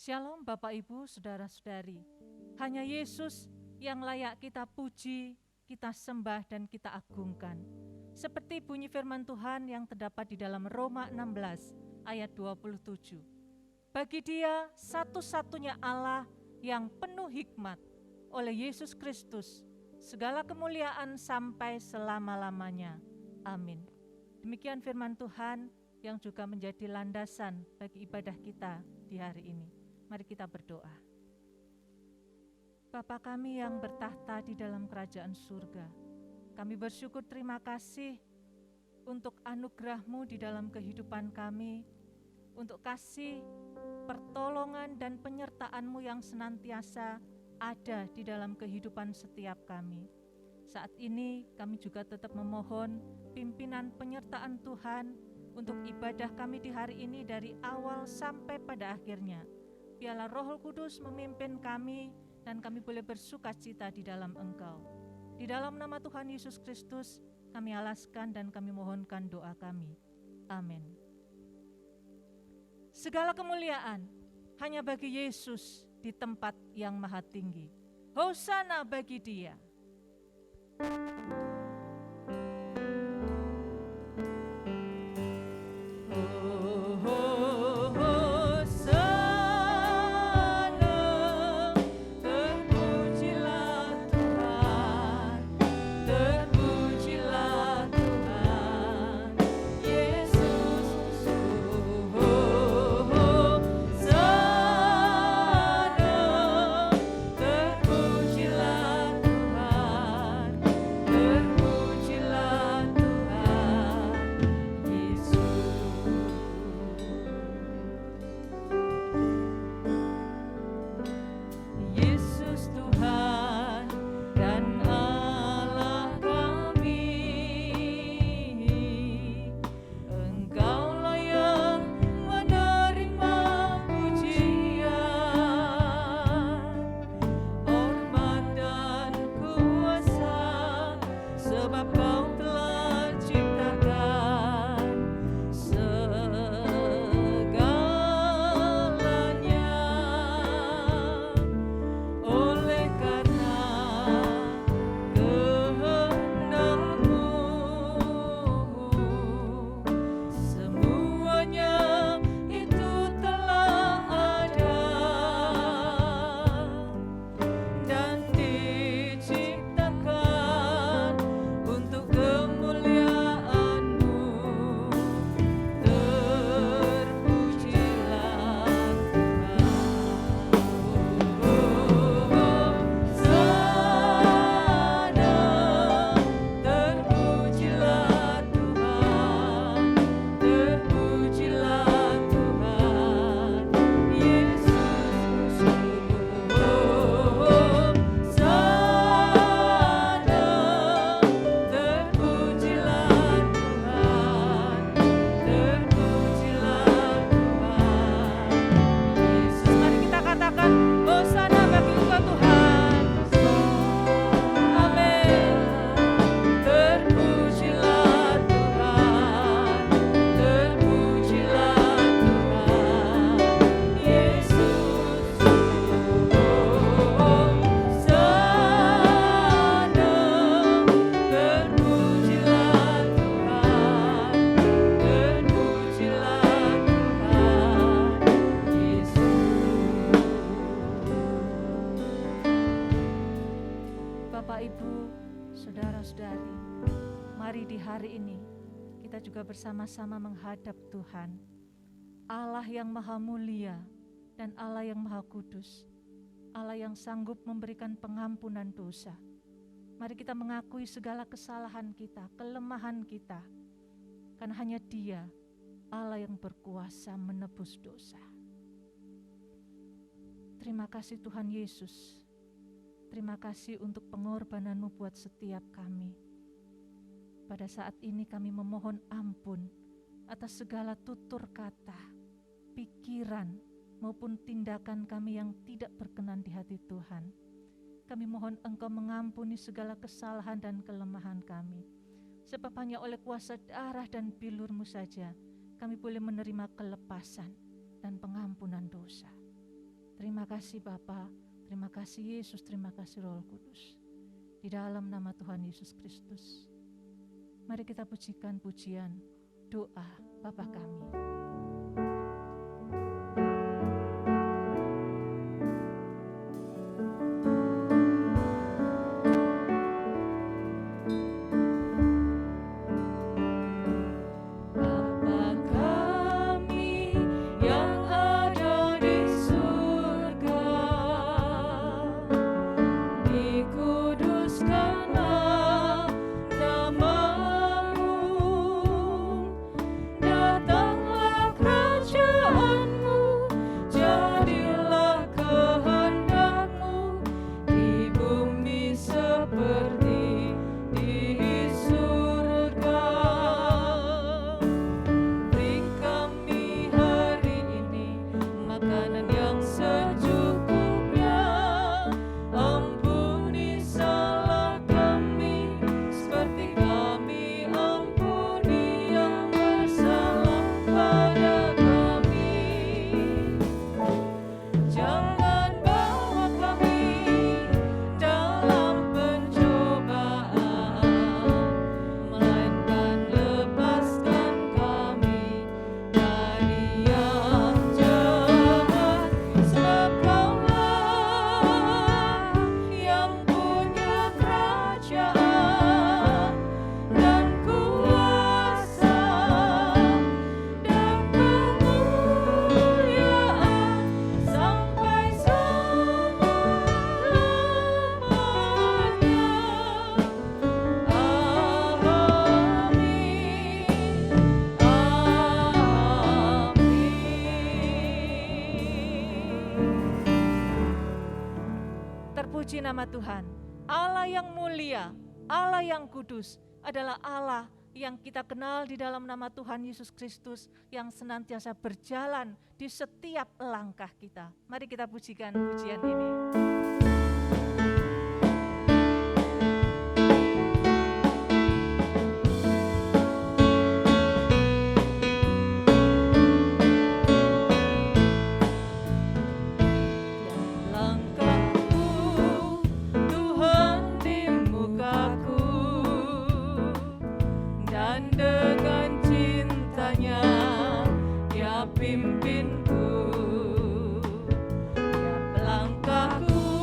Shalom Bapak Ibu, Saudara-saudari. Hanya Yesus yang layak kita puji, kita sembah dan kita agungkan. Seperti bunyi firman Tuhan yang terdapat di dalam Roma 16 ayat 27. Bagi Dia satu-satunya Allah yang penuh hikmat, oleh Yesus Kristus, segala kemuliaan sampai selama-lamanya. Amin. Demikian firman Tuhan yang juga menjadi landasan bagi ibadah kita di hari ini. Mari kita berdoa. Bapa kami yang bertahta di dalam kerajaan surga, kami bersyukur terima kasih untuk anugerah-Mu di dalam kehidupan kami, untuk kasih, pertolongan dan penyertaan-Mu yang senantiasa ada di dalam kehidupan setiap kami. Saat ini kami juga tetap memohon pimpinan penyertaan Tuhan untuk ibadah kami di hari ini dari awal sampai pada akhirnya. Biarlah Roh Kudus memimpin kami dan kami boleh bersukacita di dalam Engkau. Di dalam nama Tuhan Yesus Kristus kami alaskan dan kami mohonkan doa kami. Amin. Segala kemuliaan hanya bagi Yesus di tempat yang maha tinggi. Hosana bagi Dia. Bersama-sama menghadap Tuhan, Allah yang maha mulia dan Allah yang maha kudus, Allah yang sanggup memberikan pengampunan dosa. Mari kita mengakui segala kesalahan kita, kelemahan kita, karena hanya Dia, Allah yang berkuasa menebus dosa. Terima kasih Tuhan Yesus, terima kasih untuk pengorbanan-Mu buat setiap kami. Pada saat ini kami memohon ampun atas segala tutur kata, pikiran maupun tindakan kami yang tidak berkenan di hati Tuhan. Kami mohon Engkau mengampuni segala kesalahan dan kelemahan kami. Sebab hanya oleh kuasa darah dan bilur-Mu saja kami boleh menerima kelepasan dan pengampunan dosa. Terima kasih Bapa, terima kasih Yesus, terima kasih Roh Kudus. Di dalam nama Tuhan Yesus Kristus, mari kita pujikan pujian doa Bapa kami. Terpuji nama Tuhan, Allah yang mulia, Allah yang kudus adalah Allah yang kita kenal di dalam nama Tuhan Yesus Kristus yang senantiasa berjalan di setiap langkah kita. Mari kita pujikan pujian ini. Pimpinku, tiap langkahku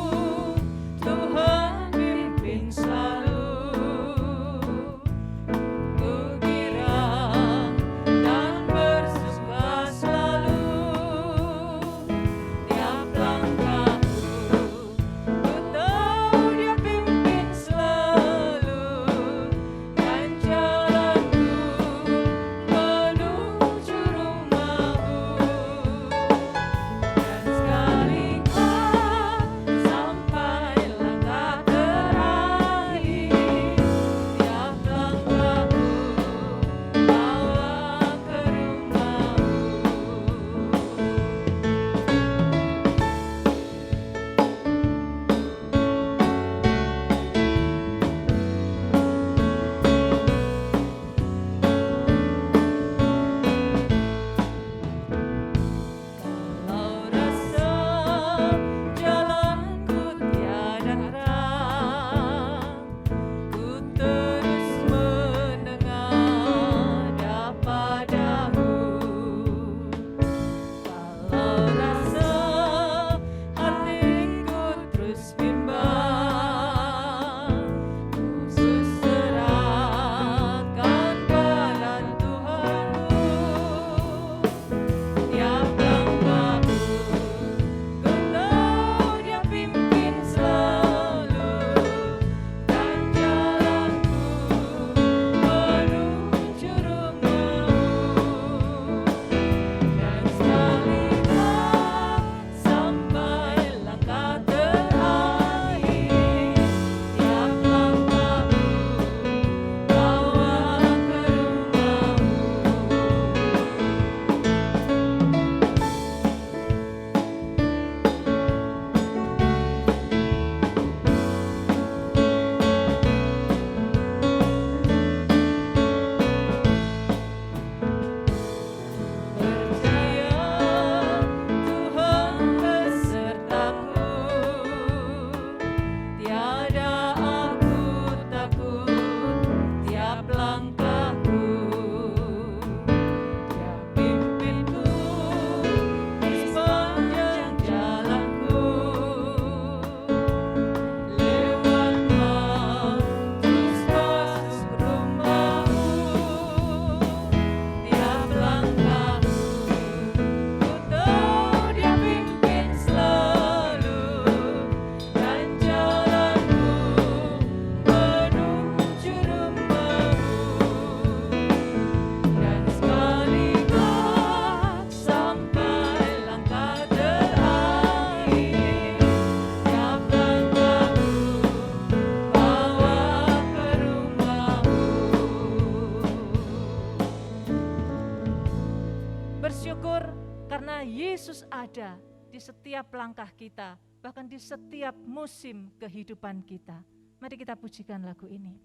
Yesus ada di setiap langkah kita, bahkan di setiap musim kehidupan kita. Mari kita pujikan lagu ini.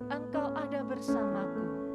Engkau ada bersamaku.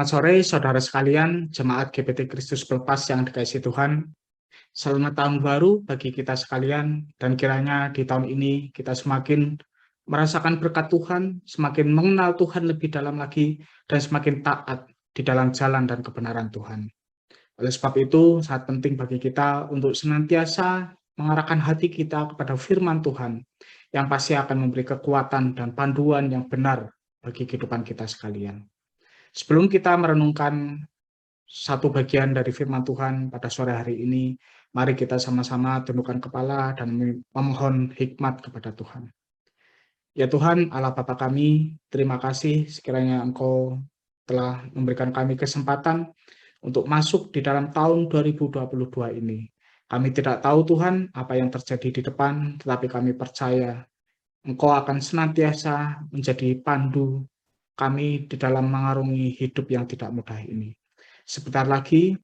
Selamat sore saudara sekalian, jemaat GPT Kristus Pelepas yang dikasihi Tuhan. Selamat tahun baru bagi kita sekalian, dan kiranya di tahun ini kita semakin merasakan berkat Tuhan, semakin mengenal Tuhan lebih dalam lagi, dan semakin taat di dalam jalan dan kebenaran Tuhan. Oleh sebab itu, sangat penting bagi kita untuk senantiasa mengarahkan hati kita kepada firman Tuhan, yang pasti akan memberi kekuatan dan panduan yang benar bagi kehidupan kita sekalian. Sebelum kita merenungkan satu bagian dari firman Tuhan pada sore hari ini, mari kita sama-sama tundukkan kepala dan memohon hikmat kepada Tuhan. Ya Tuhan, Allah Bapa kami, terima kasih sekiranya Engkau telah memberikan kami kesempatan untuk masuk di dalam tahun 2022 ini. Kami tidak tahu Tuhan apa yang terjadi di depan, tetapi kami percaya Engkau akan senantiasa menjadi pandu kami di dalam mengarungi hidup yang tidak mudah ini. Sebentar lagi,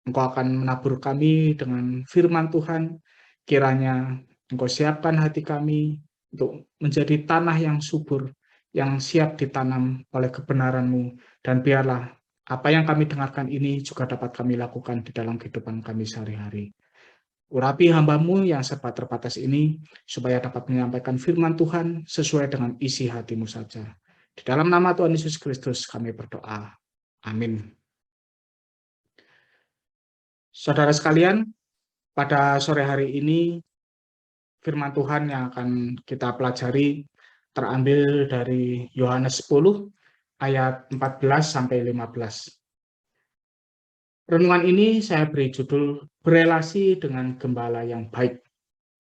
Engkau akan menabur kami dengan firman Tuhan. Kiranya Engkau siapkan hati kami untuk menjadi tanah yang subur, yang siap ditanam oleh kebenaran-Mu. Dan biarlah apa yang kami dengarkan ini juga dapat kami lakukan di dalam kehidupan kami sehari-hari. Urapi hamba-Mu yang serba terbatas ini, supaya dapat menyampaikan firman Tuhan sesuai dengan isi hati-Mu saja. Di dalam nama Tuhan Yesus Kristus kami berdoa. Amin. Saudara sekalian, pada sore hari ini firman Tuhan yang akan kita pelajari terambil dari Yohanes 10 ayat 14 sampai 15. Renungan ini saya beri judul Berelasi dengan Gembala yang Baik.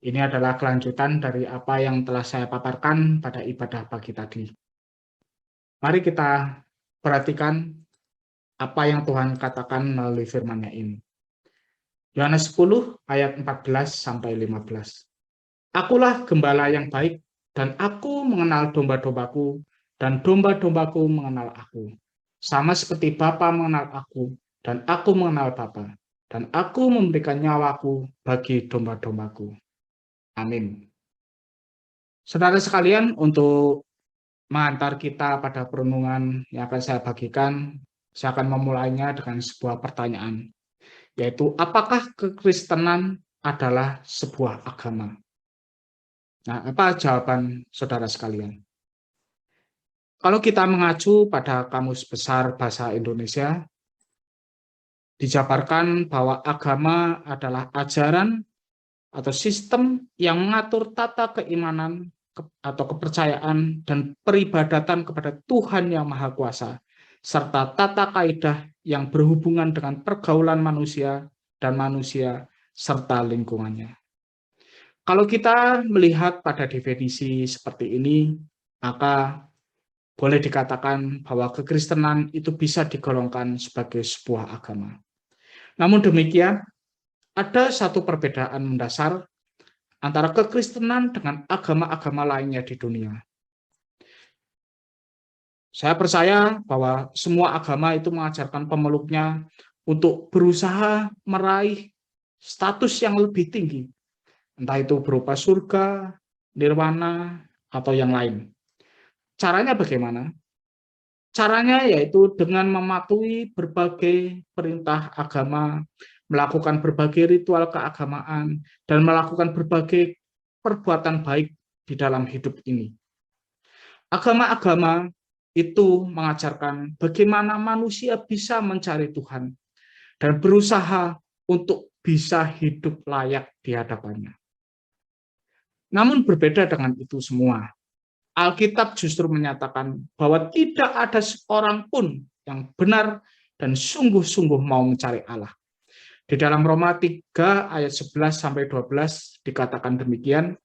Ini adalah kelanjutan dari apa yang telah saya paparkan pada ibadah pagi tadi. Mari kita perhatikan apa yang Tuhan katakan melalui firman-Nya ini. Yohanes 10 ayat 14 sampai 15. Akulah gembala yang baik, dan aku mengenal domba-dombaku, dan domba-dombaku mengenal aku. Sama seperti Bapa mengenal aku, dan aku mengenal Bapa, dan aku memberikan nyawaku bagi domba-dombaku. Amin. Saudara sekalian, untuk mengantar kita pada perenungan yang akan saya bagikan, saya akan memulainya dengan sebuah pertanyaan, yaitu apakah kekristenan adalah sebuah agama? Nah, apa jawaban saudara sekalian? Kalau kita mengacu pada Kamus Besar Bahasa Indonesia, dijabarkan bahwa agama adalah ajaran atau sistem yang mengatur tata keimanan atau kepercayaan dan peribadatan kepada Tuhan yang Maha Kuasa, serta tata kaidah yang berhubungan dengan pergaulan manusia dan manusia serta lingkungannya. Kalau kita melihat pada definisi seperti ini, maka boleh dikatakan bahwa kekristenan itu bisa digolongkan sebagai sebuah agama. Namun demikian, ada satu perbedaan mendasar antara kekristenan dengan agama-agama lainnya di dunia. Saya percaya bahwa semua agama itu mengajarkan pemeluknya untuk berusaha meraih status yang lebih tinggi, entah itu berupa surga, nirwana, atau yang lain. Caranya bagaimana? Caranya yaitu dengan mematuhi berbagai perintah agama, melakukan berbagai ritual keagamaan, dan melakukan berbagai perbuatan baik di dalam hidup ini. Agama-agama itu mengajarkan bagaimana manusia bisa mencari Tuhan dan berusaha untuk bisa hidup layak di hadapannya. Namun berbeda dengan itu semua, Alkitab justru menyatakan bahwa tidak ada seorang pun yang benar dan sungguh-sungguh mau mencari Allah. Di dalam Roma 3 ayat 11-12 dikatakan demikian,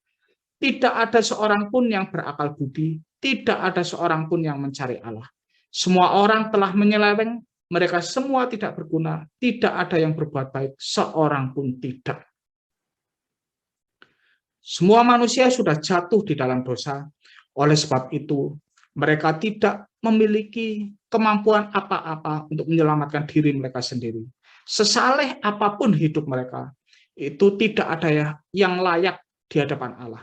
tidak ada seorang pun yang berakal budi, tidak ada seorang pun yang mencari Allah. Semua orang telah menyeleweng, mereka semua tidak berguna, tidak ada yang berbuat baik, seorang pun tidak. Semua manusia sudah jatuh di dalam dosa. Oleh sebab itu, mereka tidak memiliki kemampuan apa-apa untuk menyelamatkan diri mereka sendiri. Sesaleh apapun hidup mereka, itu tidak ada yang layak di hadapan Allah.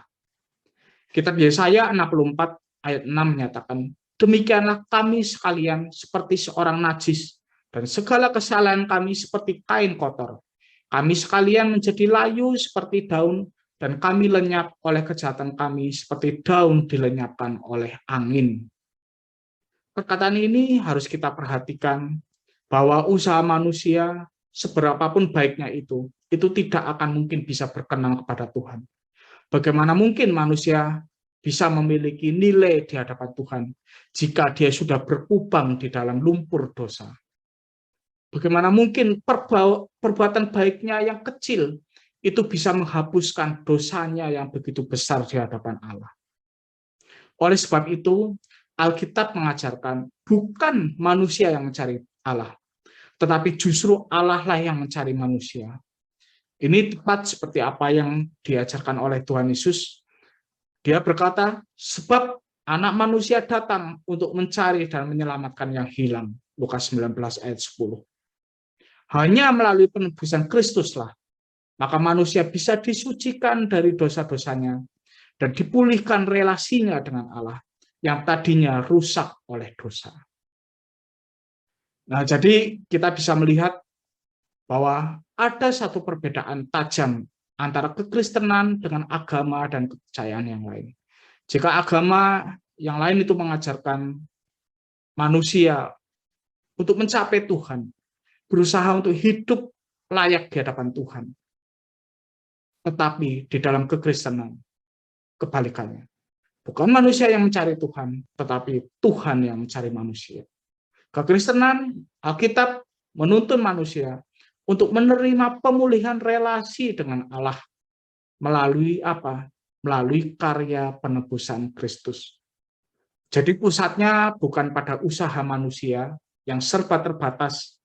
Kitab Yesaya 64 ayat 6 menyatakan, demikianlah kami sekalian seperti seorang najis, dan segala kesalahan kami seperti kain kotor. Kami sekalian menjadi layu seperti daun, dan kami lenyap oleh kejahatan kami seperti daun dilenyapkan oleh angin. Perkataan ini harus kita perhatikan bahwa usaha manusia, seberapapun baiknya itu tidak akan mungkin bisa berkenan kepada Tuhan. Bagaimana mungkin manusia bisa memiliki nilai di hadapan Tuhan jika dia sudah berkubang di dalam lumpur dosa? Bagaimana mungkin perbuatan baiknya yang kecil itu bisa menghapuskan dosanya yang begitu besar di hadapan Allah? Oleh sebab itu, Alkitab mengajarkan bukan manusia yang mencari Allah, tetapi justru Allah lah yang mencari manusia. Ini tepat seperti apa yang diajarkan oleh Tuhan Yesus. Dia berkata, sebab anak manusia datang untuk mencari dan menyelamatkan yang hilang. Lukas 19 ayat 10. Hanya melalui penebusan Kristuslah, maka manusia bisa disucikan dari dosa-dosanya dan dipulihkan relasinya dengan Allah yang tadinya rusak oleh dosa. Nah, jadi kita bisa melihat bahwa ada satu perbedaan tajam antara kekristenan dengan agama dan kepercayaan yang lain. Jika agama yang lain itu mengajarkan manusia untuk mencapai Tuhan, berusaha untuk hidup layak di hadapan Tuhan. Tetapi di dalam kekristenan, kebalikannya. Bukan manusia yang mencari Tuhan, tetapi Tuhan yang mencari manusia. Kekristenan, Alkitab menuntun manusia untuk menerima pemulihan relasi dengan Allah melalui apa? Melalui karya penebusan Kristus. Jadi pusatnya bukan pada usaha manusia yang serba terbatas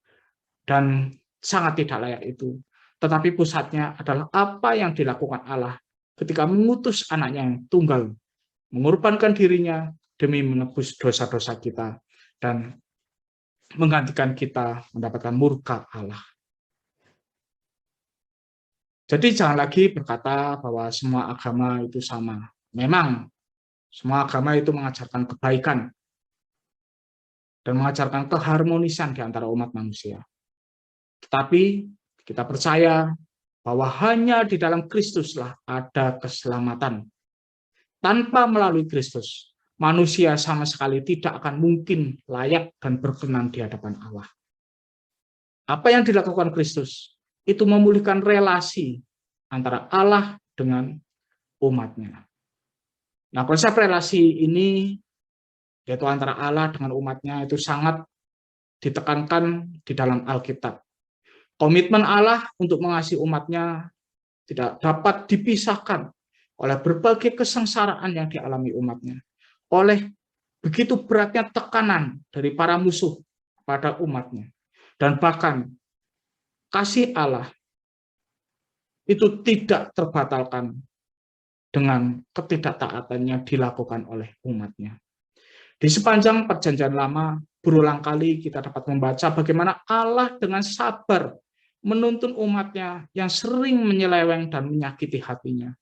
dan sangat tidak layak itu, tetapi pusatnya adalah apa yang dilakukan Allah ketika mengutus anaknya yang tunggal, mengorbankan dirinya demi menebus dosa-dosa kita dan menggantikan kita mendapatkan murka Allah. Jadi jangan lagi berkata bahwa semua agama itu sama. Memang semua agama itu mengajarkan kebaikan dan mengajarkan keharmonisan di antara umat manusia. Tetapi kita percaya bahwa hanya di dalam Kristuslah ada keselamatan. Tanpa melalui Kristus, manusia sama sekali tidak akan mungkin layak dan berkenan di hadapan Allah. Apa yang dilakukan Kristus? Itu memulihkan relasi antara Allah dengan umatnya. Nah, konsep relasi ini, yaitu antara Allah dengan umatnya, itu sangat ditekankan di dalam Alkitab. Komitmen Allah untuk mengasihi umatnya tidak dapat dipisahkan oleh berbagai kesengsaraan yang dialami umatnya, oleh begitu beratnya tekanan dari para musuh pada umatnya, dan bahkan kasih Allah itu tidak terbatalkan dengan ketidaktaatan yang dilakukan oleh umatnya. Di sepanjang Perjanjian Lama, berulang kali kita dapat membaca bagaimana Allah dengan sabar menuntun umatnya yang sering menyeleweng dan menyakiti hatinya.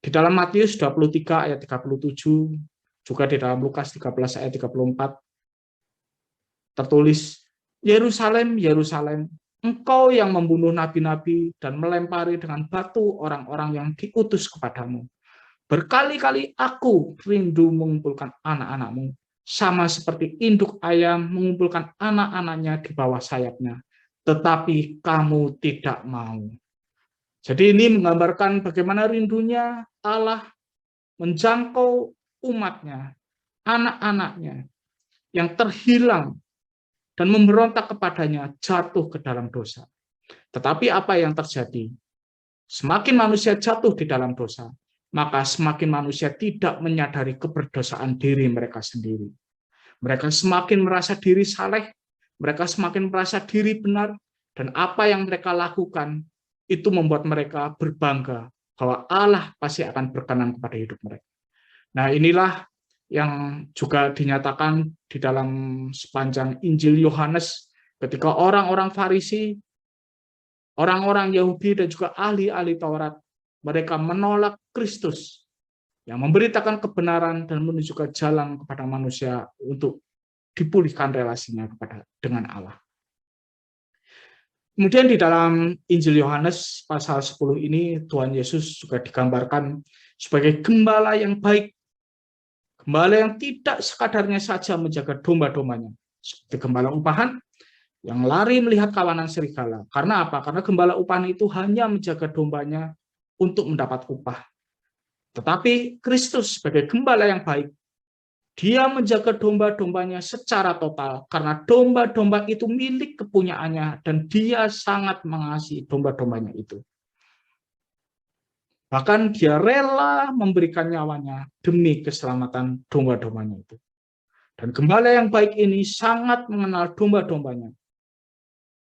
Di dalam Matius 23 ayat 37, juga di dalam Lukas 13 ayat 34, tertulis, Yerusalem, Yerusalem, engkau yang membunuh nabi-nabi dan melempari dengan batu orang-orang yang diutus kepadamu. Berkali-kali aku rindu mengumpulkan anak-anakmu, sama seperti induk ayam mengumpulkan anak-anaknya di bawah sayapnya, tetapi kamu tidak mau. Jadi ini menggambarkan bagaimana rindunya Allah menjangkau umatnya, anak-anaknya yang terhilang dan memberontak kepadanya jatuh ke dalam dosa. Tetapi apa yang terjadi? Semakin manusia jatuh di dalam dosa, maka semakin manusia tidak menyadari keberdosaan diri mereka sendiri. Mereka semakin merasa diri saleh, mereka semakin merasa diri benar, dan apa yang mereka lakukan itu membuat mereka berbangga bahwa Allah pasti akan berkenan kepada hidup mereka. Nah, inilah yang juga dinyatakan di dalam sepanjang Injil Yohanes ketika orang-orang Farisi, orang-orang Yahudi dan juga ahli-ahli Taurat, mereka menolak Kristus yang memberitakan kebenaran dan menunjukkan jalan kepada manusia untuk dipulihkan relasinya dengan Allah. Kemudian di dalam Injil Yohanes pasal 10 ini, Tuhan Yesus juga digambarkan sebagai gembala yang baik. Gembala yang tidak sekadarnya saja menjaga domba-dombanya, seperti gembala upahan yang lari melihat kawanan serigala. Karena apa? Karena gembala upahan itu hanya menjaga dombanya untuk mendapat upah. Tetapi Kristus sebagai gembala yang baik, dia menjaga domba-dombanya secara total, karena domba-domba itu milik kepunyaannya, dan dia sangat mengasihi domba-dombanya itu. Bahkan dia rela memberikan nyawanya demi keselamatan domba-dombanya itu. Dan gembala yang baik ini sangat mengenal domba-dombanya.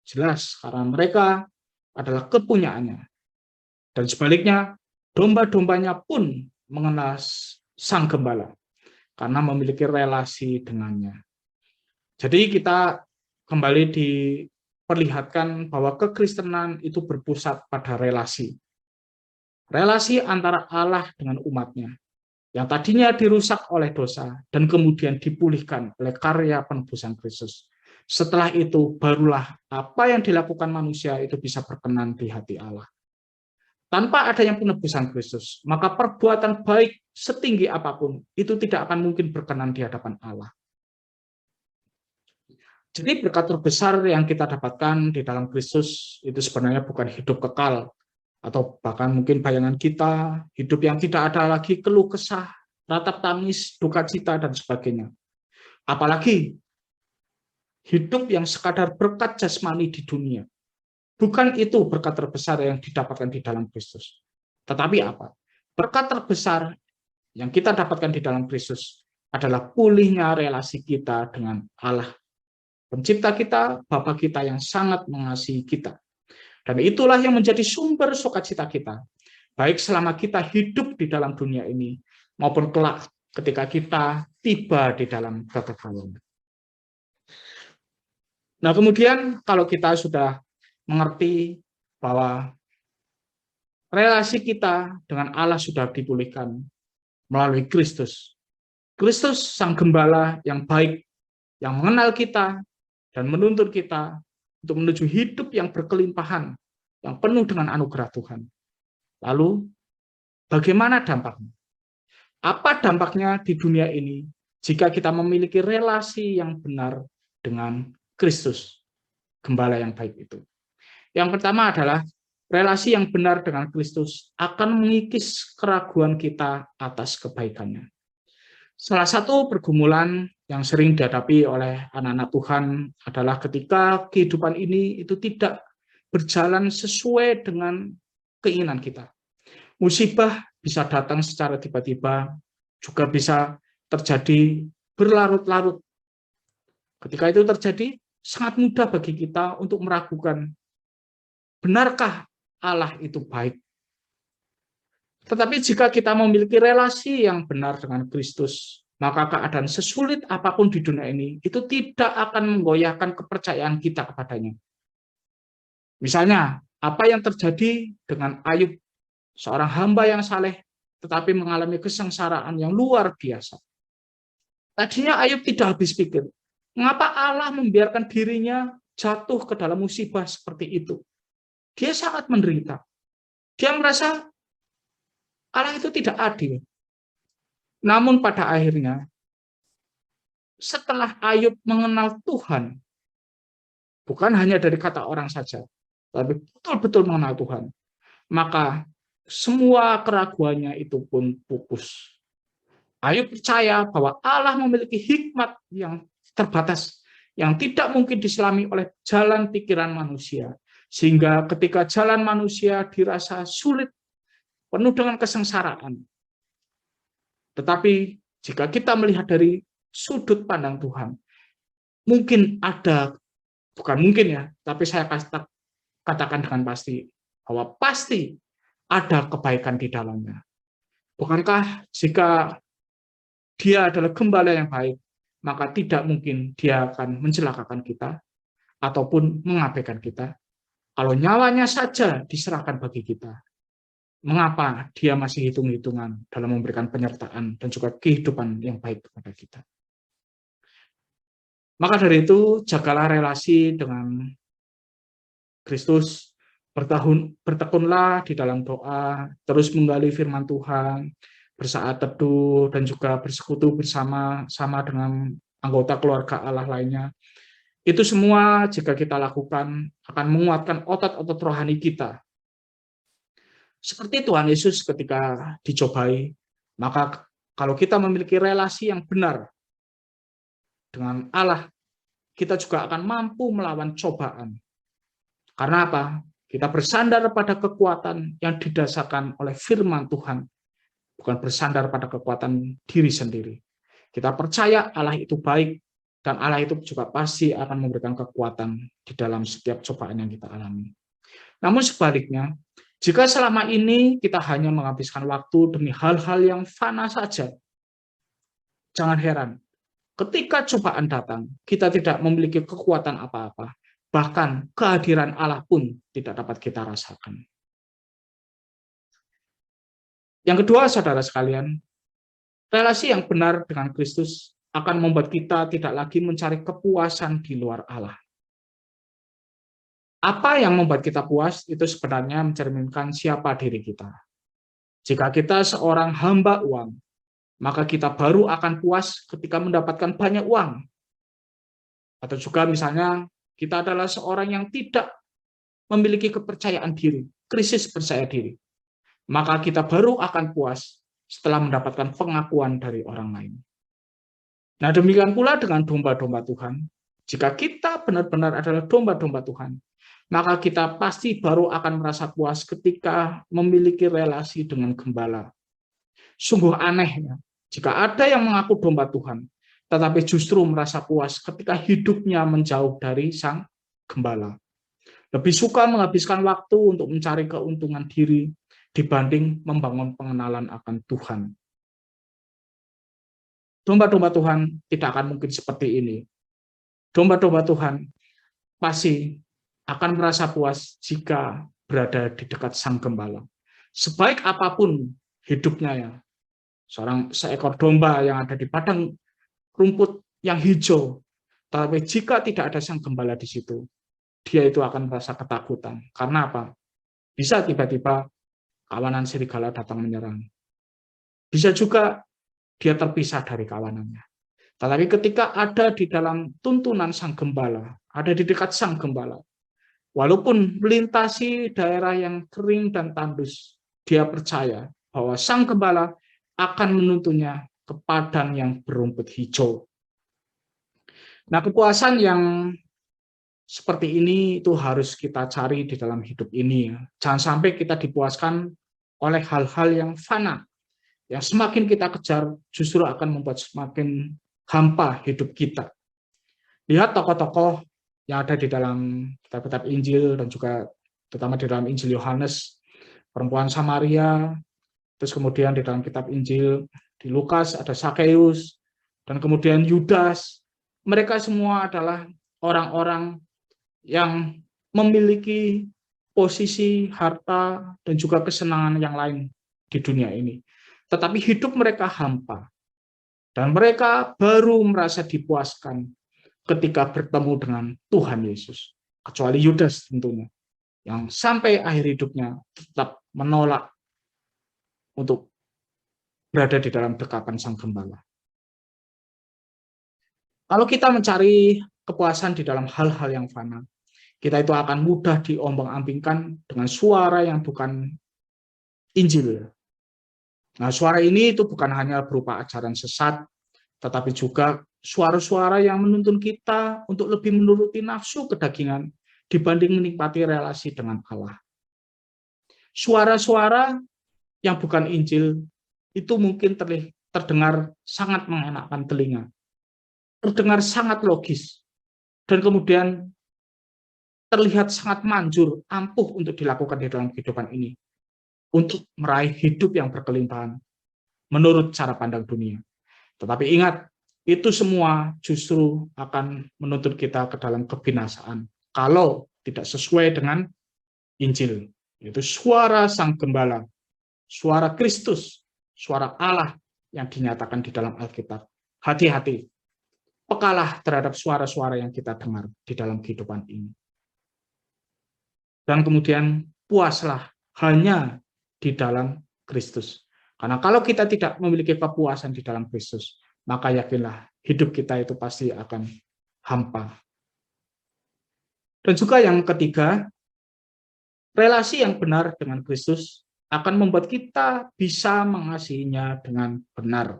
Jelas, karena mereka adalah kepunyaannya. Dan sebaliknya, domba-dombanya pun mengenal sang gembala, karena memiliki relasi dengannya. Jadi kita kembali diperlihatkan bahwa kekristenan itu berpusat pada relasi. Relasi antara Allah dengan umatnya, yang tadinya dirusak oleh dosa, dan kemudian dipulihkan oleh karya penebusan Kristus. Setelah itu, barulah apa yang dilakukan manusia itu bisa berkenan di hati Allah. Tanpa adanya penebusan Kristus, maka perbuatan baik setinggi apapun, itu tidak akan mungkin berkenan di hadapan Allah. Jadi berkat terbesar yang kita dapatkan di dalam Kristus, itu sebenarnya bukan hidup kekal, atau bahkan mungkin bayangan kita, hidup yang tidak ada lagi keluh kesah, ratap tangis, duka cita, dan sebagainya. Apalagi hidup yang sekadar berkat jasmani di dunia. Bukan itu berkat terbesar yang didapatkan di dalam Kristus. Tetapi apa? Berkat terbesar yang kita dapatkan di dalam Kristus adalah pulihnya relasi kita dengan Allah, Pencipta kita, Bapa kita yang sangat mengasihi kita. Dan itulah yang menjadi sumber sukacita kita, baik selama kita hidup di dalam dunia ini, maupun kelak ketika kita tiba di dalam kekekalan. Nah, kemudian kalau kita sudah mengerti bahwa relasi kita dengan Allah sudah dipulihkan melalui Kristus. Kristus, sang gembala yang baik, yang mengenal kita dan menuntun kita untuk menuju hidup yang berkelimpahan, yang penuh dengan anugerah Tuhan. Lalu, bagaimana dampaknya? Apa dampaknya di dunia ini jika kita memiliki relasi yang benar dengan Kristus, gembala yang baik itu? Yang pertama adalah relasi yang benar dengan Kristus akan mengikis keraguan kita atas kebaikannya. Salah satu pergumulan yang sering dihadapi oleh anak-anak Tuhan adalah ketika kehidupan ini itu tidak berjalan sesuai dengan keinginan kita. Musibah bisa datang secara tiba-tiba, juga bisa terjadi berlarut-larut. Ketika itu terjadi, sangat mudah bagi kita untuk meragukan, benarkah Allah itu baik? Tetapi jika kita memiliki relasi yang benar dengan Kristus, maka keadaan sesulit apapun di dunia ini itu tidak akan menggoyahkan kepercayaan kita kepadanya. Misalnya, apa yang terjadi dengan Ayub, seorang hamba yang saleh, tetapi mengalami kesengsaraan yang luar biasa. Tadinya Ayub tidak habis pikir, mengapa Allah membiarkan dirinya jatuh ke dalam musibah seperti itu? Dia sangat menderita. Dia merasa Allah itu tidak adil. Namun pada akhirnya, setelah Ayub mengenal Tuhan, bukan hanya dari kata orang saja, tapi betul-betul mengenal Tuhan, maka semua keraguannya itu pun pupus. Ayub percaya bahwa Allah memiliki hikmat yang terbatas, yang tidak mungkin diselami oleh jalan pikiran manusia. Sehingga ketika jalan manusia dirasa sulit, penuh dengan kesengsaraan. Tetapi jika kita melihat dari sudut pandang Tuhan, mungkin ada, bukan mungkin ya, tapi saya katakan dengan pasti, bahwa pasti ada kebaikan di dalamnya. Bukankah jika dia adalah gembala yang baik, maka tidak mungkin dia akan mencelakakan kita, ataupun mengabaikan kita, kalau nyawanya saja diserahkan bagi kita. mengapa dia masih hitung-hitungan dalam memberikan penyertaan dan juga kehidupan yang baik kepada kita. Maka dari itu, jagalah relasi dengan Kristus, bertekunlah di dalam doa, terus menggali firman Tuhan, bersaat teduh, dan juga bersekutu bersama-sama dengan anggota keluarga Allah lainnya. Itu semua jika kita lakukan akan menguatkan otot-otot rohani kita. Seperti Tuhan Yesus ketika dicobai, maka kalau kita memiliki relasi yang benar dengan Allah, kita juga akan mampu melawan cobaan. Karena apa? Kita bersandar pada kekuatan yang didasarkan oleh firman Tuhan, bukan bersandar pada kekuatan diri sendiri. Kita percaya Allah itu baik, dan Allah itu juga pasti akan memberikan kekuatan di dalam setiap cobaan yang kita alami. Namun sebaliknya, jika selama ini kita hanya menghabiskan waktu demi hal-hal yang fana saja, jangan heran, ketika cobaan datang, kita tidak memiliki kekuatan apa-apa, bahkan kehadiran Allah pun tidak dapat kita rasakan. Yang kedua, saudara sekalian, relasi yang benar dengan Kristus akan membuat kita tidak lagi mencari kepuasan di luar Allah. Apa yang membuat kita puas itu sebenarnya mencerminkan siapa diri kita. Jika kita seorang hamba uang, maka kita baru akan puas ketika mendapatkan banyak uang. Atau juga misalnya kita adalah seorang yang tidak memiliki kepercayaan diri, krisis percaya diri. Maka kita baru akan puas setelah mendapatkan pengakuan dari orang lain. Nah, demikian pula dengan domba-domba Tuhan. Jika kita benar-benar adalah domba-domba Tuhan, maka kita pasti baru akan merasa puas ketika memiliki relasi dengan gembala. Sungguh aneh ya, jika ada yang mengaku domba Tuhan, tetapi justru merasa puas ketika hidupnya menjauh dari sang gembala. Lebih suka menghabiskan waktu untuk mencari keuntungan diri dibanding membangun pengenalan akan Tuhan. Domba-domba Tuhan tidak akan mungkin seperti ini. Domba-domba Tuhan pasti akan merasa puas jika berada di dekat sang gembala. Sebaik apapun hidupnya ya, seekor domba yang ada di padang rumput yang hijau, tapi jika tidak ada sang gembala di situ, dia itu akan merasa ketakutan. Karena apa? Bisa tiba-tiba kawanan serigala datang menyerang. Bisa juga dia terpisah dari kawanannya. Tetapi ketika ada di dalam tuntunan sang gembala, ada di dekat sang gembala, walaupun melintasi daerah yang kering dan tandus, dia percaya bahwa sang gembala akan menuntunnya ke padang yang berumput hijau. Nah, kepuasan yang seperti ini itu harus kita cari di dalam hidup ini. Jangan sampai kita dipuaskan oleh hal-hal yang fana. Yang semakin kita kejar justru akan membuat semakin hampa hidup kita. Lihat tokoh-tokoh yang ada di dalam kitab-kitab Injil dan juga terutama di dalam Injil Yohanes, perempuan Samaria, terus kemudian di dalam kitab Injil di Lukas ada Sakeus, dan kemudian Yudas. Mereka semua adalah orang-orang yang memiliki posisi, harta, dan juga kesenangan yang lain di dunia ini. Tetapi hidup mereka hampa. Dan mereka baru merasa dipuaskan ketika bertemu dengan Tuhan Yesus. Kecuali Yudas tentunya, yang sampai akhir hidupnya tetap menolak untuk berada di dalam dekapan sang gembala. Kalau kita mencari kepuasan di dalam hal-hal yang fana, kita itu akan mudah diombang-ambingkan dengan suara yang bukan Injil. Nah, suara ini itu bukan hanya berupa ajaran sesat, tetapi juga suara-suara yang menuntun kita untuk lebih menuruti nafsu kedagingan dibanding menikmati relasi dengan Allah. Suara-suara yang bukan Injil itu mungkin terdengar sangat mengenakkan telinga, terdengar sangat logis, dan kemudian terlihat sangat manjur, ampuh untuk dilakukan di dalam kehidupan ini, untuk meraih hidup yang berkelimpahan menurut cara pandang dunia. Tetapi ingat, itu semua justru akan menuntut kita ke dalam kebinasaan kalau tidak sesuai dengan Injil, yaitu suara sang gembala suara Kristus, suara Allah yang dinyatakan di dalam Alkitab. Hati-hati, pekalah terhadap suara-suara yang kita dengar di dalam kehidupan ini. Dan kemudian puaslah hanya di dalam Kristus. Karena kalau kita tidak memiliki kepuasan di dalam Kristus, maka yakinlah hidup kita itu pasti akan hampa. Dan juga yang ketiga, relasi yang benar dengan Kristus akan membuat kita bisa mengasihinya dengan benar.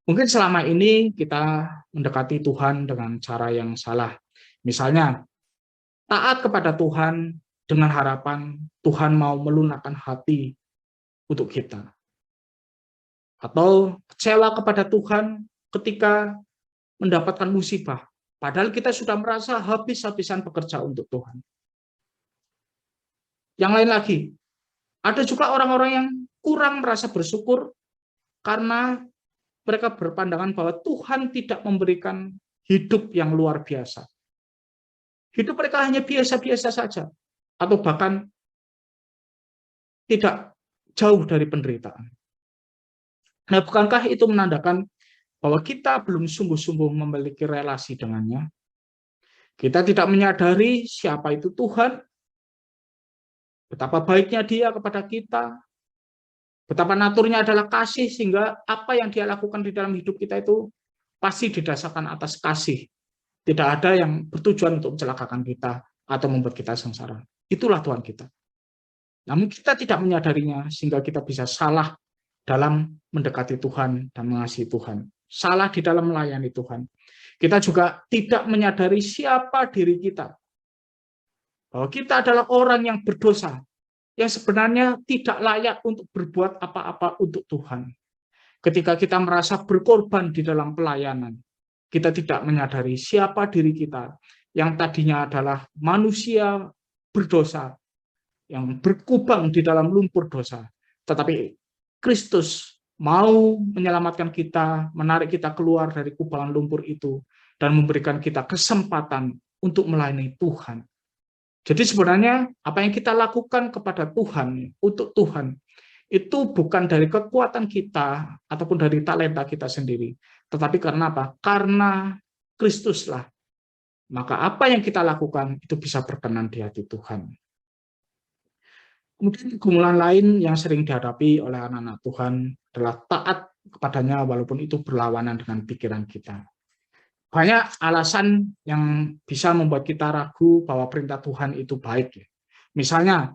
Mungkin selama ini kita mendekati Tuhan dengan cara yang salah. Misalnya, taat kepada Tuhan dengan harapan Tuhan mau melunakkan hati untuk kita. Atau kecewa kepada Tuhan ketika mendapatkan musibah. Padahal kita sudah merasa habis-habisan bekerja untuk Tuhan. Yang lain lagi, ada juga orang-orang yang kurang merasa bersyukur karena mereka berpandangan bahwa Tuhan tidak memberikan hidup yang luar biasa. Hidup mereka hanya biasa-biasa saja, atau bahkan tidak jauh dari penderitaan. Nah, bukankah itu menandakan bahwa kita belum sungguh-sungguh memiliki relasi dengannya? Kita tidak menyadari siapa itu Tuhan, betapa baiknya Dia kepada kita, betapa naturnya adalah kasih, sehingga apa yang Dia lakukan di dalam hidup kita itu pasti didasarkan atas kasih. Tidak ada yang bertujuan untuk mencelakakan kita atau membuat kita sengsara. Itulah Tuhan kita. Namun kita tidak menyadarinya, sehingga kita bisa salah dalam mendekati Tuhan dan mengasihi Tuhan. Salah di dalam melayani Tuhan. Kita juga tidak menyadari siapa diri kita. Bahwa kita adalah orang yang berdosa, yang sebenarnya tidak layak untuk berbuat apa-apa untuk Tuhan. Ketika kita merasa berkorban di dalam pelayanan, kita tidak menyadari siapa diri kita, yang tadinya adalah manusia berdosa, yang berkubang di dalam lumpur dosa. Tetapi Kristus mau menyelamatkan kita, menarik kita keluar dari kubangan lumpur itu, dan memberikan kita kesempatan untuk melayani Tuhan. Jadi sebenarnya apa yang kita lakukan kepada Tuhan, untuk Tuhan, itu bukan dari kekuatan kita ataupun dari talenta kita sendiri. Tetapi karena apa? Karena Kristuslah. Maka apa yang kita lakukan itu bisa berkenan di hati Tuhan. Kemudian gumulan lain yang sering dihadapi oleh anak-anak Tuhan adalah taat kepadanya walaupun itu berlawanan dengan pikiran kita. Banyak alasan yang bisa membuat kita ragu bahwa perintah Tuhan itu baik. Misalnya,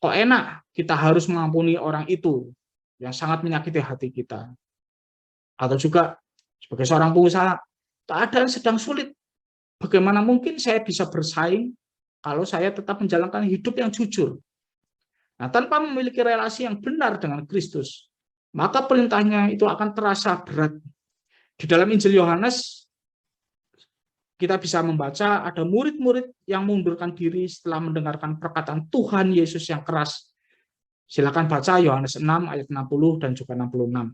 kok enak kita harus mengampuni orang itu yang sangat menyakiti hati kita. Atau juga sebagai seorang pengusaha, keadaan sedang sulit. Bagaimana mungkin saya bisa bersaing kalau saya tetap menjalankan hidup yang jujur? Nah, tanpa memiliki relasi yang benar dengan Kristus, maka perintahnya itu akan terasa berat. Di dalam Injil Yohanes, kita bisa membaca ada murid-murid yang mengundurkan diri setelah mendengarkan perkataan Tuhan Yesus yang keras. Silakan baca Yohanes 6 ayat 60 dan juga 66.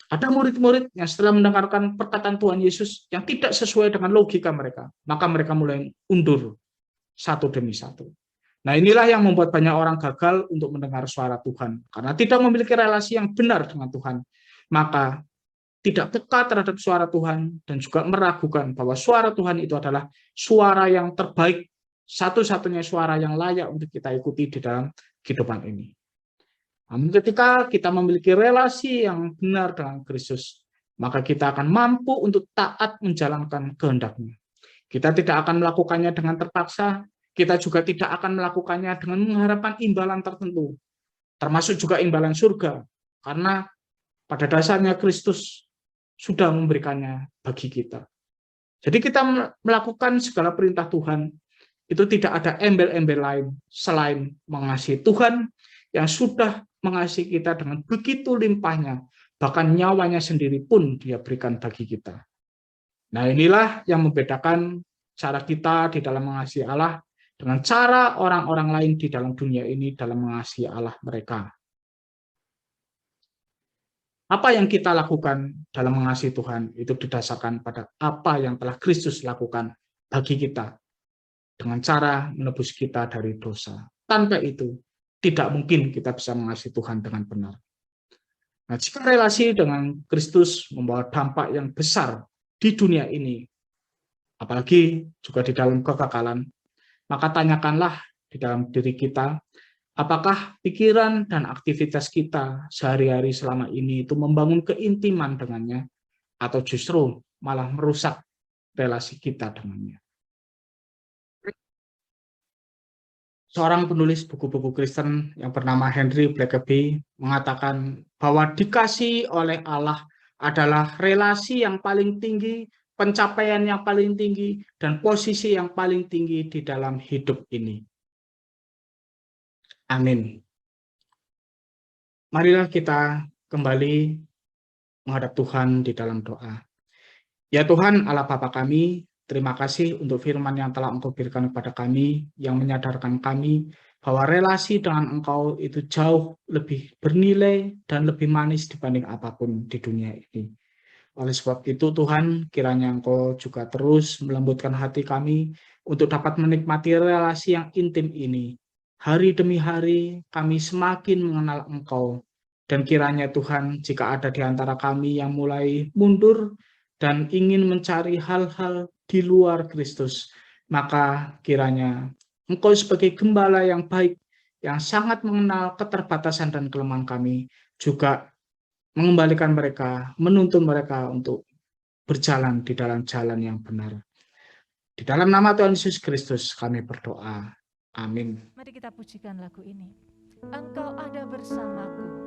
Ada murid-murid yang setelah mendengarkan perkataan Tuhan Yesus yang tidak sesuai dengan logika mereka, maka mereka mulai undur satu demi satu. Nah, inilah yang membuat banyak orang gagal untuk mendengar suara Tuhan. Karena tidak memiliki relasi yang benar dengan Tuhan, maka tidak peka terhadap suara Tuhan dan juga meragukan bahwa suara Tuhan itu adalah suara yang terbaik, satu-satunya suara yang layak untuk kita ikuti di dalam kehidupan ini. Namun ketika kita memiliki relasi yang benar dengan Kristus, maka kita akan mampu untuk taat menjalankan kehendak-Nya. Kita tidak akan melakukannya dengan terpaksa, kita juga tidak akan melakukannya dengan mengharapkan imbalan tertentu, termasuk juga imbalan surga, karena pada dasarnya Kristus sudah memberikannya bagi kita. Jadi kita melakukan segala perintah Tuhan, itu tidak ada embel-embel lain selain mengasihi Tuhan yang sudah mengasihi kita dengan begitu limpahnya, bahkan nyawanya sendiri pun Dia berikan bagi kita. Nah, inilah yang membedakan cara kita di dalam mengasihi Allah dengan cara orang-orang lain di dalam dunia ini dalam mengasihi Allah mereka. Apa yang kita lakukan dalam mengasihi Tuhan itu didasarkan pada apa yang telah Kristus lakukan bagi kita dengan cara menebus kita dari dosa. Tanpa itu, tidak mungkin kita bisa mengasihi Tuhan dengan benar. Nah, jika relasi dengan Kristus membawa dampak yang besar di dunia ini, apalagi juga di dalam kekekalan, maka tanyakanlah di dalam diri kita, apakah pikiran dan aktivitas kita sehari-hari selama ini itu membangun keintiman dengannya, atau justru malah merusak relasi kita dengannya. Seorang penulis buku-buku Kristen yang bernama Henry Blackaby mengatakan bahwa dikasihi oleh Allah adalah relasi yang paling tinggi, pencapaian yang paling tinggi, dan posisi yang paling tinggi di dalam hidup ini. Amin. Marilah kita kembali menghadap Tuhan di dalam doa. Ya Tuhan, Allah Bapa kami, terima kasih untuk firman yang telah Engkau berikan kepada kami, yang menyadarkan kami bahwa relasi dengan Engkau itu jauh lebih bernilai dan lebih manis dibanding apapun di dunia ini. Oleh sebab itu Tuhan, kiranya Engkau juga terus melembutkan hati kami untuk dapat menikmati relasi yang intim ini. Hari demi hari kami semakin mengenal Engkau. Dan kiranya Tuhan, jika ada di antara kami yang mulai mundur dan ingin mencari hal-hal di luar Kristus, maka kiranya Engkau sebagai gembala yang baik, yang sangat mengenal keterbatasan dan kelemahan kami, juga mengembalikan mereka, menuntun mereka untuk berjalan di dalam jalan yang benar. Di dalam nama Tuhan Yesus Kristus kami berdoa. Amin. Mari kita pujikan lagu ini. Engkau ada bersamaku.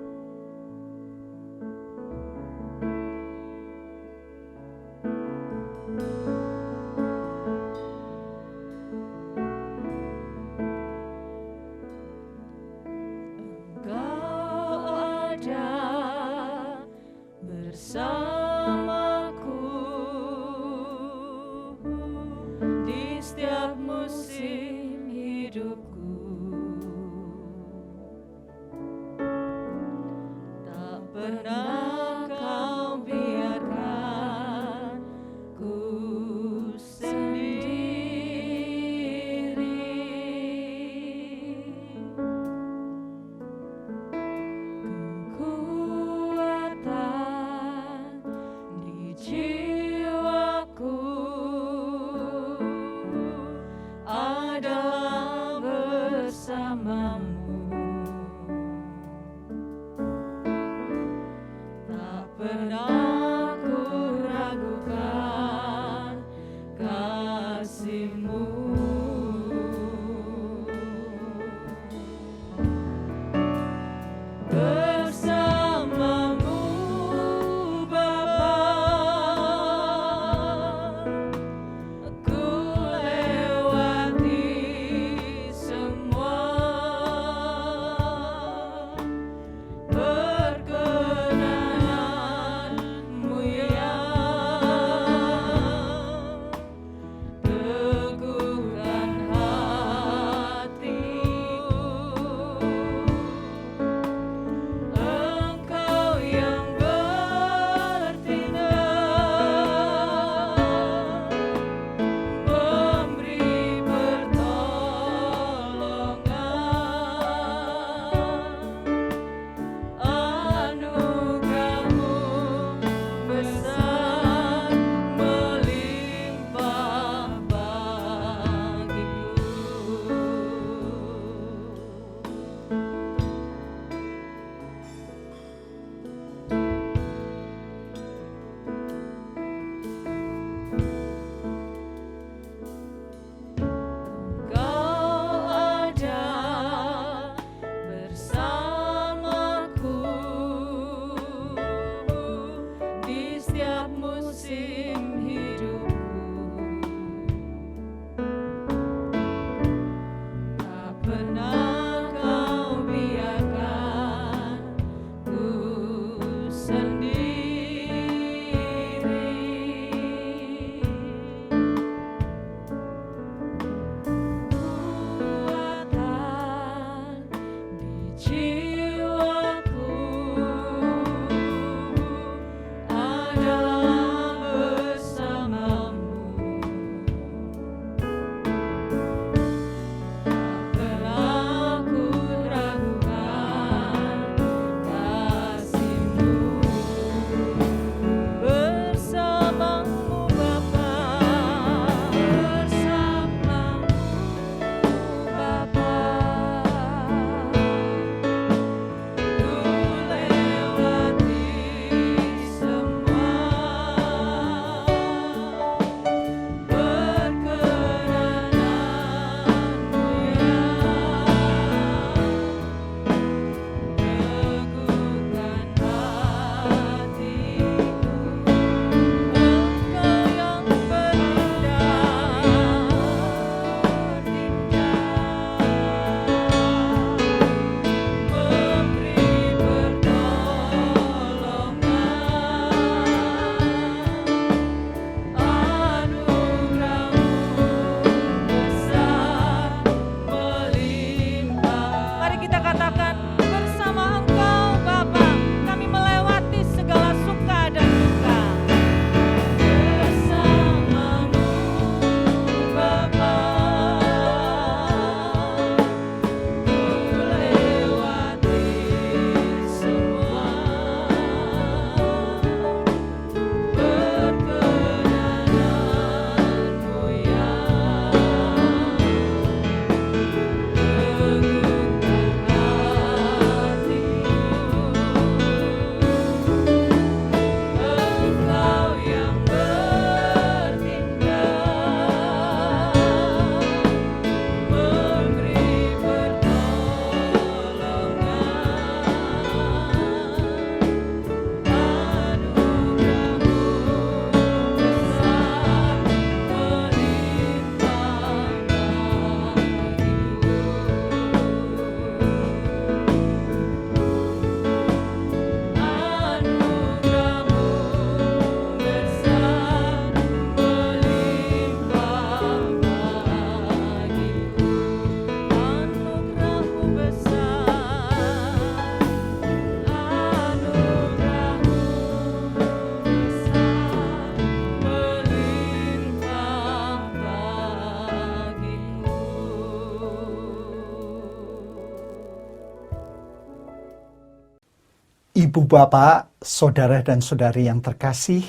Ibu bapak, saudara dan saudari yang terkasih,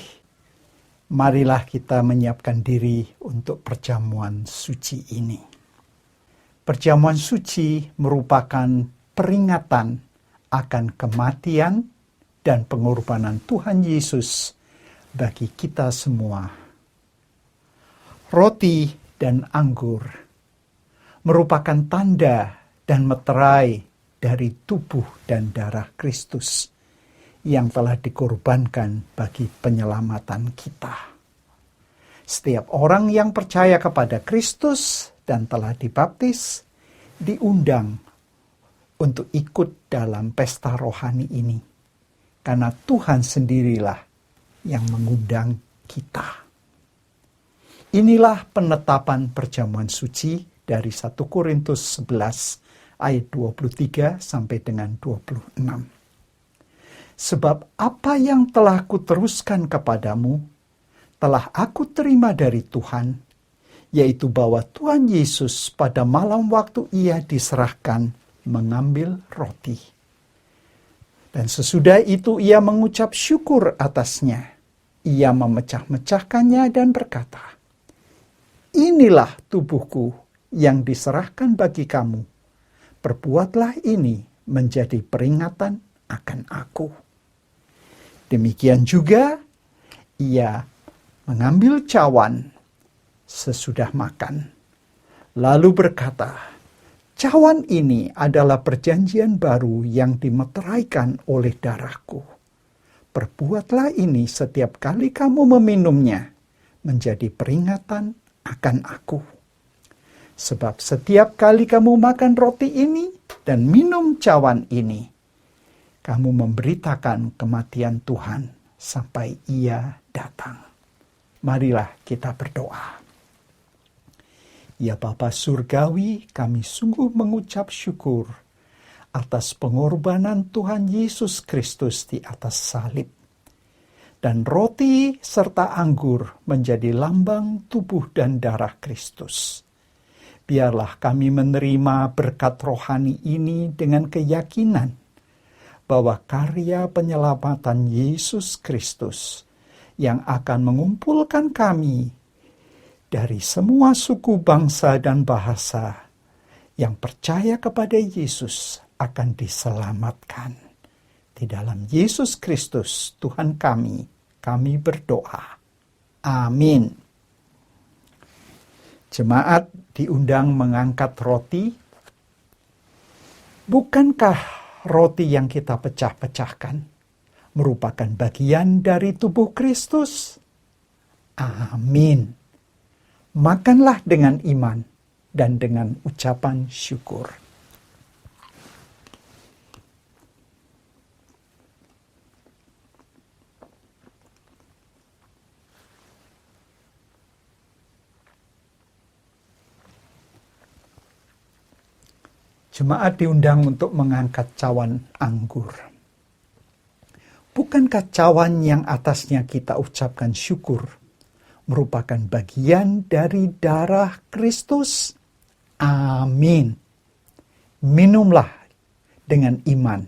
marilah kita menyiapkan diri untuk perjamuan suci ini. Perjamuan suci merupakan peringatan akan kematian dan pengorbanan Tuhan Yesus bagi kita semua. Roti dan anggur merupakan tanda dan meterai dari tubuh dan darah Kristus yang telah dikorbankan bagi penyelamatan kita. Setiap orang yang percaya kepada Kristus dan telah dibaptis diundang untuk ikut dalam pesta rohani ini, karena Tuhan sendirilah yang mengundang kita. Inilah penetapan perjamuan suci dari 1 Korintus 11 ayat 23 sampai dengan 26. Sebab apa yang telah kuteruskan kepadamu, telah aku terima dari Tuhan, yaitu bahwa Tuhan Yesus pada malam waktu ia diserahkan mengambil roti. Dan sesudah itu ia mengucap syukur atasnya. Ia memecah-mecahkannya dan berkata, "Inilah tubuhku yang diserahkan bagi kamu. Perbuatlah ini menjadi peringatan akan aku." Demikian juga ia mengambil cawan sesudah makan, lalu berkata, "Cawan ini adalah perjanjian baru yang dimeteraikan oleh darahku. Perbuatlah ini setiap kali kamu meminumnya menjadi peringatan akan aku. Sebab setiap kali kamu makan roti ini dan minum cawan ini, kamu memberitakan kematian Tuhan sampai ia datang." Marilah kita berdoa. Ya Bapa Surgawi, kami sungguh mengucap syukur atas pengorbanan Tuhan Yesus Kristus di atas salib. Dan roti serta anggur menjadi lambang tubuh dan darah Kristus. Biarlah kami menerima berkat rohani ini dengan keyakinan bahwa karya penyelamatan Yesus Kristus yang akan mengumpulkan kami dari semua suku, bangsa, dan bahasa yang percaya kepada Yesus akan diselamatkan. Di dalam Yesus Kristus, Tuhan kami berdoa. Amin. Jemaat diundang mengangkat roti. Bukankah roti yang kita pecah-pecahkan merupakan bagian dari tubuh Kristus? Amin. Makanlah dengan iman dan dengan ucapan syukur. Jemaat diundang untuk mengangkat cawan anggur. Bukankah cawan yang atasnya kita ucapkan syukur merupakan bagian dari darah Kristus? Amin. Minumlah dengan iman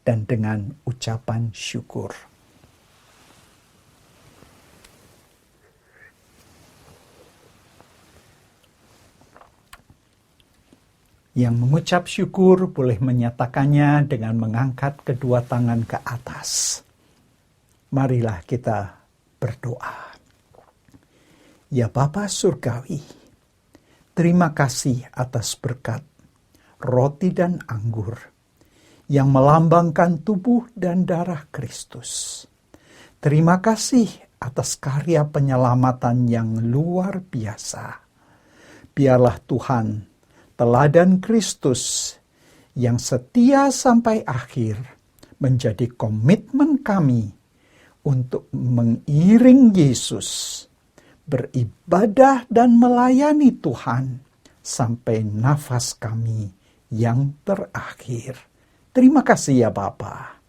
dan dengan ucapan syukur. Yang mengucap syukur boleh menyatakannya dengan mengangkat kedua tangan ke atas. Marilah kita berdoa. Ya Bapa Surgawi, terima kasih atas berkat roti dan anggur yang melambangkan tubuh dan darah Kristus. Terima kasih atas karya penyelamatan yang luar biasa. Biarlah Tuhan, teladan Kristus yang setia sampai akhir, menjadi komitmen kami untuk mengiring Yesus, beribadah dan melayani Tuhan sampai nafas kami yang terakhir. Terima kasih ya Bapa.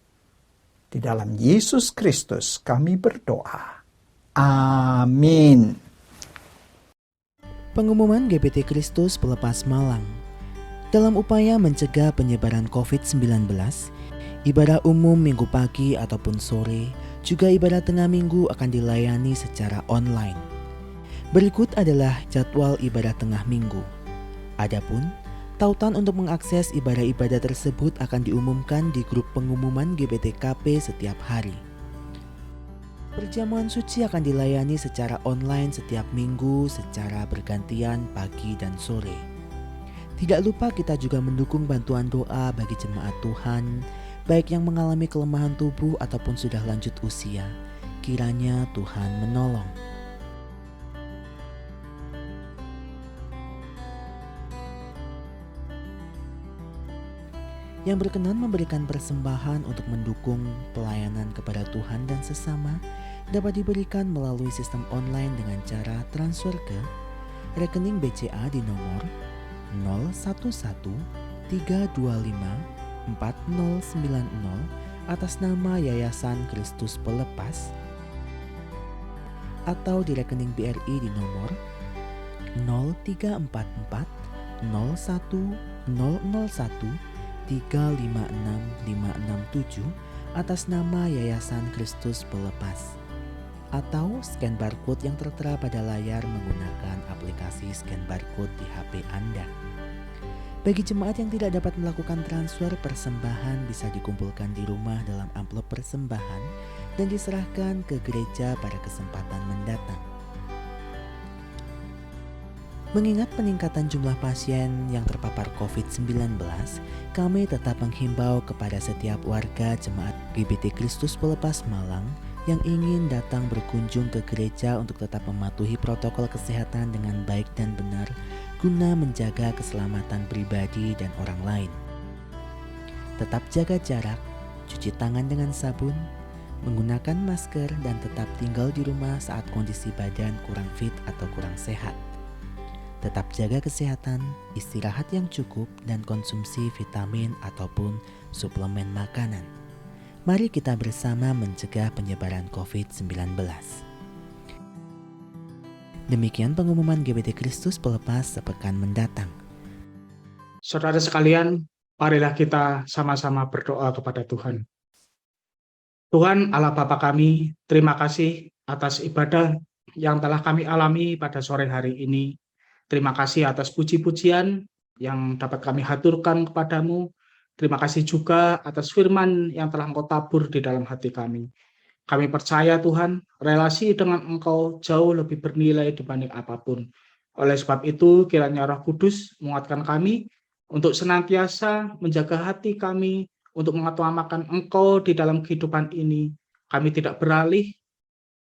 Di dalam Yesus Kristus kami berdoa. Amin. Pengumuman GPT Kristus Pelepas Malang. Dalam upaya mencegah penyebaran COVID-19, Ibadah umum minggu pagi ataupun sore, juga ibadah tengah minggu akan dilayani secara online. Berikut adalah jadwal ibadah tengah minggu. Adapun tautan untuk mengakses ibadah-ibadah tersebut akan diumumkan di grup pengumuman GBTKP setiap hari. Perjamuan suci akan dilayani secara online setiap minggu secara bergantian pagi dan sore. Tidak lupa kita juga mendukung bantuan doa bagi jemaat Tuhan, baik yang mengalami kelemahan tubuh ataupun sudah lanjut usia. Kiranya Tuhan menolong. Yang berkenan memberikan persembahan untuk mendukung pelayanan kepada Tuhan dan sesama dapat diberikan melalui sistem online dengan cara transfer ke rekening BCA di nomor 0113254090 atas nama Yayasan Kristus Pelepas, atau di rekening BRI di nomor 03440013565667 atas nama Yayasan Kristus Pelepas, atau scan barcode yang tertera pada layar menggunakan aplikasi scan barcode di HP Anda. Bagi jemaat yang tidak dapat melakukan transfer, persembahan bisa dikumpulkan di rumah dalam amplop persembahan dan diserahkan ke gereja pada kesempatan mendatang. Mengingat peningkatan jumlah pasien yang terpapar COVID-19, kami tetap menghimbau kepada setiap warga jemaat GBT Kristus Pelepas Malang yang ingin datang berkunjung ke gereja untuk tetap mematuhi protokol kesehatan dengan baik dan benar guna menjaga keselamatan pribadi dan orang lain. Tetap jaga jarak, cuci tangan dengan sabun, menggunakan masker, dan tetap tinggal di rumah saat kondisi badan kurang fit atau kurang sehat. Tetap jaga kesehatan, istirahat yang cukup, dan konsumsi vitamin ataupun suplemen makanan. Mari kita bersama mencegah penyebaran COVID-19. Demikian pengumuman GBT Kristus Pelepas sepekan mendatang. Saudara sekalian, marilah kita sama-sama berdoa kepada Tuhan. Tuhan Allah Bapa kami, terima kasih atas ibadah yang telah kami alami pada sore hari ini. Terima kasih atas puji-pujian yang dapat kami haturkan kepadamu. Terima kasih juga atas firman yang telah Engkau tabur di dalam hati kami. Kami percaya Tuhan, relasi dengan Engkau jauh lebih bernilai dibanding apapun. Oleh sebab itu, kiranya Roh Kudus menguatkan kami untuk senantiasa menjaga hati kami, untuk mengutamakan Engkau di dalam kehidupan ini. Kami tidak beralih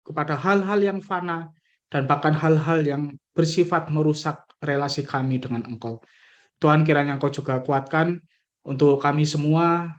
kepada hal-hal yang fana, dan bahkan hal-hal yang bersifat merusak relasi kami dengan Engkau. Tuhan, kiranya Engkau juga kuatkan untuk kami semua,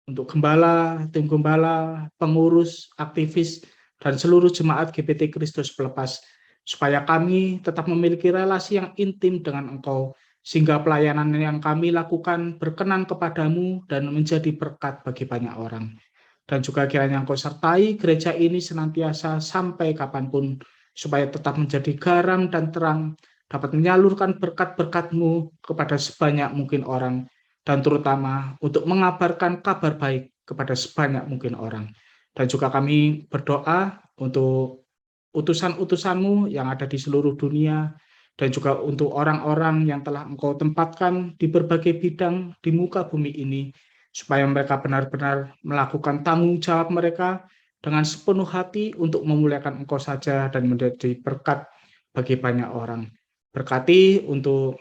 untuk gembala, tim gembala, pengurus, aktivis, dan seluruh jemaat GBT Kristus Pelepas, supaya kami tetap memiliki relasi yang intim dengan Engkau, sehingga pelayanan yang kami lakukan berkenan kepadamu dan menjadi berkat bagi banyak orang. Dan juga kiranya Engkau sertai gereja ini senantiasa sampai kapanpun, supaya tetap menjadi garam dan terang, dapat menyalurkan berkat-berkat-Mu kepada sebanyak mungkin orang, dan terutama untuk mengabarkan kabar baik kepada sebanyak mungkin orang. Dan juga kami berdoa untuk utusan-utusan-Mu yang ada di seluruh dunia, dan juga untuk orang-orang yang telah Engkau tempatkan di berbagai bidang di muka bumi ini, supaya mereka benar-benar melakukan tanggung jawab mereka dengan sepenuh hati untuk memuliakan Engkau saja dan menjadi berkat bagi banyak orang. Berkati untuk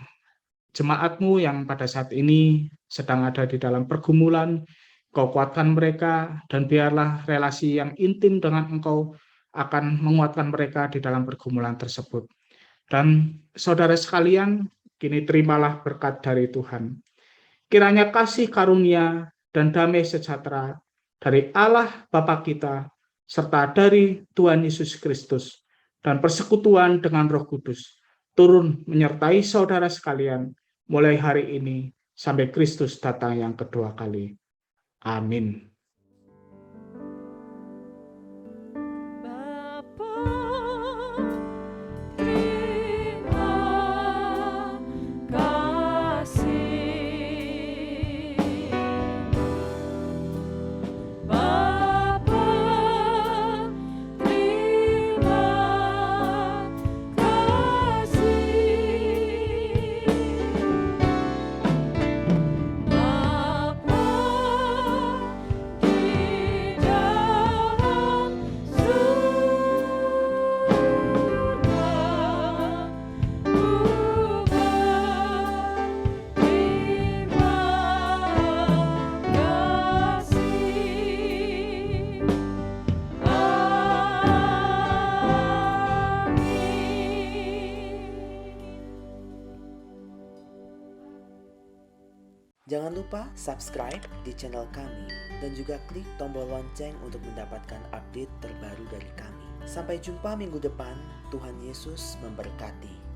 jemaat-Mu yang pada saat ini sedang ada di dalam pergumulan, Kau kuatkan mereka, dan biarlah relasi yang intim dengan Engkau akan menguatkan mereka di dalam pergumulan tersebut. Dan saudara sekalian, kini terimalah berkat dari Tuhan. Kiranya kasih karunia dan damai sejahtera dari Allah Bapa kita, serta dari Tuhan Yesus Kristus, dan persekutuan dengan Roh Kudus, turun menyertai saudara sekalian, mulai hari ini sampai Kristus datang yang kedua kali. Amin. Jangan lupa subscribe di channel kami dan juga klik tombol lonceng untuk mendapatkan update terbaru dari kami. Sampai jumpa minggu depan, Tuhan Yesus memberkati.